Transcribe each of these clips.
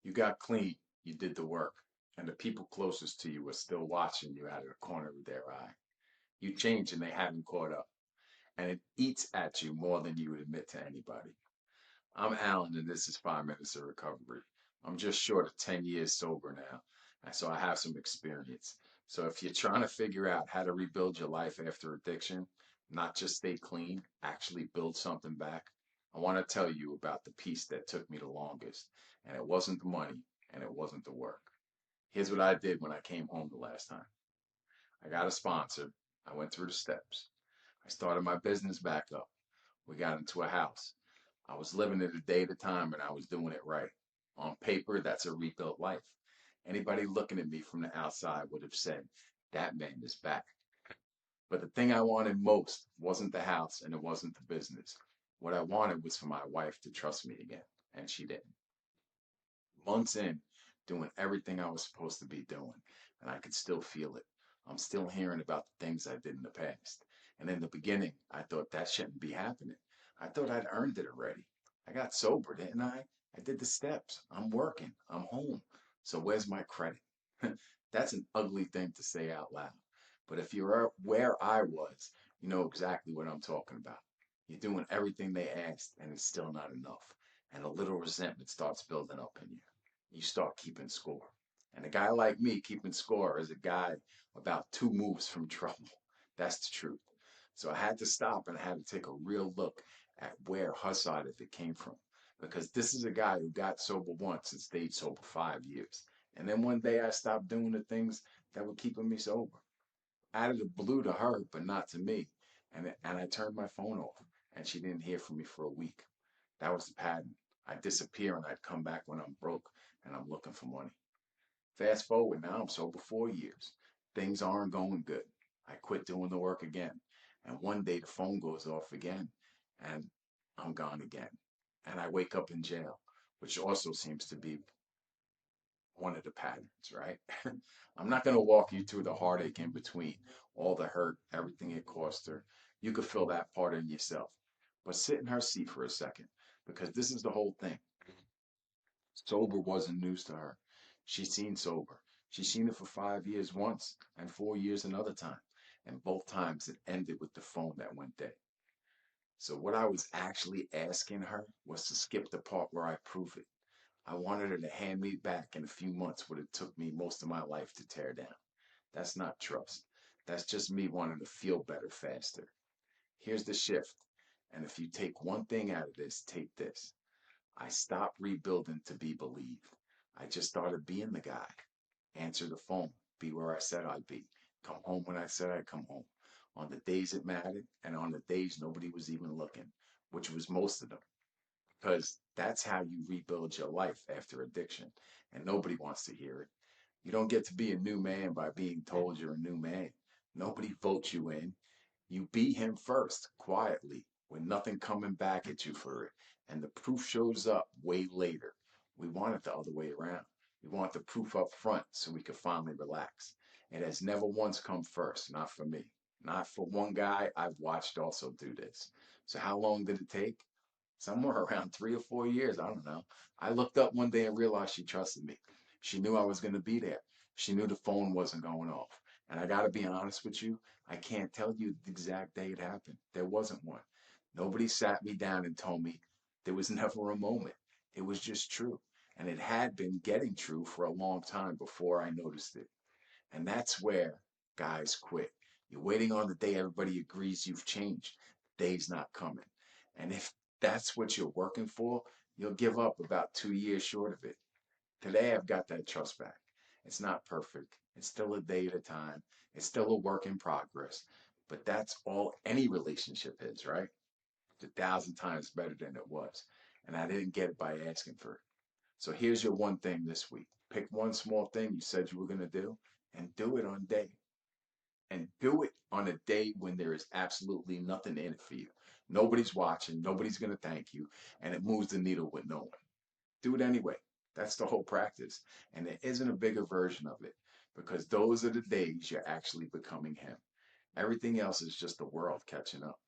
You got clean, you did the work, and the people closest to you are still watching you out of the corner of their eye. You change and they haven't caught up, and it eats at you more than you would admit to anybody. I'm Alan, and this is 5 Minutes of Recovery. I'm just short of 10 years sober now, and so I have some experience. So if you're trying to figure out how to rebuild your life after addiction, not just stay clean, actually build something back, I want to tell you about the piece that took me the longest. And it wasn't the money, and it wasn't the work. Here's what I did when I came home the last time. I got a sponsor. I went through the steps. I started my business back up. We got into a house. I was living it a day at a time and I was doing it right. On paper, that's a rebuilt life. Anybody looking at me from the outside would have said, that man is back. But the thing I wanted most wasn't the house and it wasn't the business. What I wanted was for my wife to trust me again, and she didn't. Months in, doing everything I was supposed to be doing, and I could still feel it. I'm still hearing about the things I did in the past. And in the beginning, I thought that shouldn't be happening. I thought I'd earned it already. I got sober, didn't I? I did the steps. I'm working. I'm home. So where's my credit? That's an ugly thing to say out loud. But if you're where I was, you know exactly what I'm talking about. You're doing everything they asked, and it's still not enough. And a little resentment starts building up in you. You start keeping score. And a guy like me keeping score is a guy about 2 moves from trouble. That's the truth. So I had to stop and I had to take a real look at where her side of it came from. Because this is a guy who got sober once and stayed sober 5 years. And then one day I stopped doing the things that were keeping me sober. Out of the blue to her, but not to me. And I turned my phone off and she didn't hear from me for a week. That was the pattern. I'd disappear and I'd come back when I'm broke and I'm looking for money. Fast forward now, I'm sober 4 years. Things aren't going good. I quit doing the work again. And one day the phone goes off again and I'm gone again. And I wake up in jail, which also seems to be one of the patterns, right? I'm not going to walk you through the heartache in between, all the hurt, everything it cost her. You could feel that part in yourself. But sit in her seat for a second, because this is the whole thing. Sober wasn't news to her. She'd seen sober. She'd seen it for 5 years once and 4 years another time. And both times it ended with the phone that went dead. So what I was actually asking her was to skip the part where I prove it. I wanted her to hand me back in a few months what it took me most of my life to tear down. That's not trust. That's just me wanting to feel better faster. Here's the shift. And if you take one thing out of this, take this. I stopped rebuilding to be believed. I just started being the guy. Answer the phone, be where I said I'd be, come home when I said I'd come home, on the days it mattered, and on the days nobody was even looking, which was most of them. Because that's how you rebuild your life after addiction, and nobody wants to hear it. You don't get to be a new man by being told you're a new man. Nobody votes you in. You be him first, quietly, with nothing coming back at you for it. And the proof shows up way later. We want it the other way around. We want the proof up front so we can finally relax. It has never once come first, not for me. Not for one guy I've watched also do this. So how long did it take? Somewhere around 3 or 4 years. I don't know. I looked up one day and realized she trusted me. She knew I was going to be there. She knew the phone wasn't going off. And I got to be honest with you, I can't tell you the exact day it happened. There wasn't one. Nobody sat me down and told me. There was never a moment. It was just true. And it had been getting true for a long time before I noticed it. And that's where guys quit. You're waiting on the day everybody agrees you've changed. The day's not coming. And if that's what you're working for, you'll give up about 2 years short of it. Today, I've got that trust back. It's not perfect. It's still a day at a time. It's still a work in progress. But that's all any relationship is, right? It's 1,000 times better than it was. And I didn't get it by asking for it. So here's your one thing this week. Pick one small thing you said you were going to do and do it on day. And do it on a day when there is absolutely nothing in it for you. Nobody's watching, nobody's going to thank you, and it moves the needle with no one. Do it anyway. That's the whole practice. And there isn't a bigger version of it because those are the days you're actually becoming him. Everything else is just the world catching up.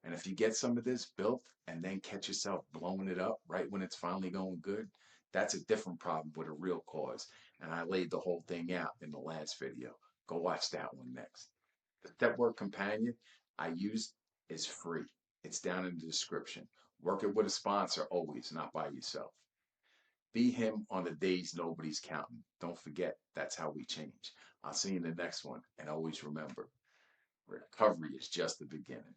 And if you get some of this built and then catch yourself blowing it up right when it's finally going good, That's a different problem with a real cause. And I laid the whole thing out in the last video. Go watch that one next. The Step Work Companion I use is free. It's down in the description. Work it with a sponsor always, not by yourself. Be him on the days nobody's counting. Don't forget, that's how we change. I'll see you in the next one. And always remember, recovery is just the beginning.